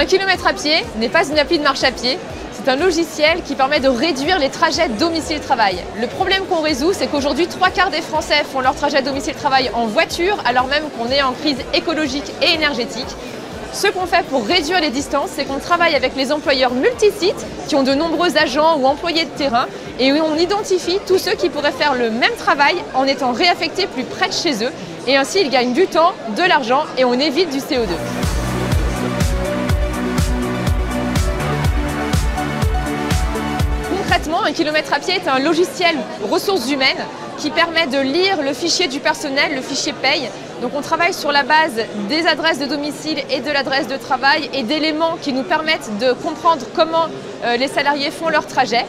1 km à pied n'est pas une appli de marche à pied, c'est un logiciel qui permet de réduire les trajets domicile-travail. Le problème qu'on résout, c'est qu'aujourd'hui, 3/4 des Français font leur trajet domicile-travail en voiture, alors même qu'on est en crise écologique et énergétique. Ce qu'on fait pour réduire les distances, c'est qu'on travaille avec les employeurs multisites qui ont de nombreux agents ou employés de terrain et où on identifie tous ceux qui pourraient faire le même travail en étant réaffectés plus près de chez eux. Et ainsi, ils gagnent du temps, de l'argent et on évite du CO2. Concrètement, 1 km à pied est un logiciel ressources humaines qui permet de lire le fichier du personnel, le fichier paye. Donc on travaille sur la base des adresses de domicile et de l'adresse de travail et d'éléments qui nous permettent de comprendre comment les salariés font leur trajet.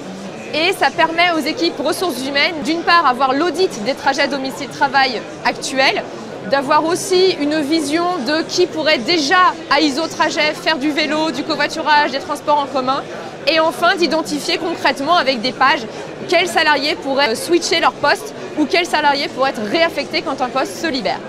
Et ça permet aux équipes ressources humaines, d'une part, avoir l'audit des trajets domicile-travail actuels, d'avoir aussi une vision de qui pourrait déjà, à ISO-trajet, faire du vélo, du covoiturage, des transports en commun, et enfin d'identifier concrètement avec des pages quels salariés pourraient switcher leur poste ou quels salariés pourraient être réaffectés quand un poste se libère.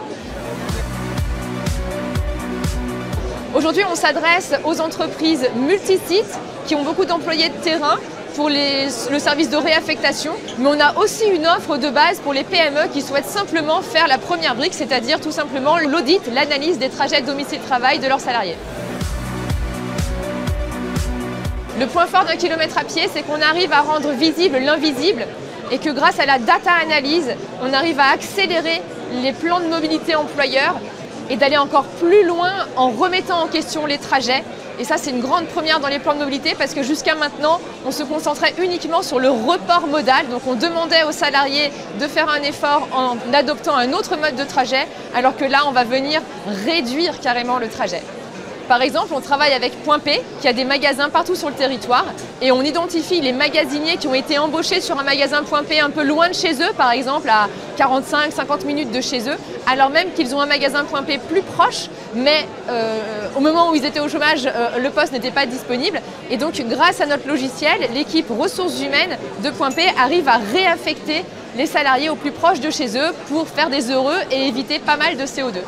Aujourd'hui, on s'adresse aux entreprises multisites qui ont beaucoup d'employés de terrain pour le service de réaffectation, mais on a aussi une offre de base pour les PME qui souhaitent simplement faire la première brique, c'est-à-dire tout simplement l'audit, l'analyse des trajets domicile-travail de leurs salariés. Le point fort d'1 km à pied, c'est qu'on arrive à rendre visible l'invisible et que grâce à la data analyse, on arrive à accélérer les plans de mobilité employeurs et d'aller encore plus loin en remettant en question les trajets. Et ça, c'est une grande première dans les plans de mobilité parce que jusqu'à maintenant, on se concentrait uniquement sur le report modal. Donc on demandait aux salariés de faire un effort en adoptant un autre mode de trajet, alors que là, on va venir réduire carrément le trajet. Par exemple, on travaille avec Point P, qui a des magasins partout sur le territoire, et on identifie les magasiniers qui ont été embauchés sur un magasin Point P un peu loin de chez eux, par exemple à 45-50 minutes de chez eux, alors même qu'ils ont un magasin Point P plus proche, mais au moment où ils étaient au chômage, le poste n'était pas disponible. Et donc, grâce à notre logiciel, l'équipe ressources humaines de Point P arrive à réaffecter les salariés au plus proche de chez eux pour faire des heureux et éviter pas mal de CO2.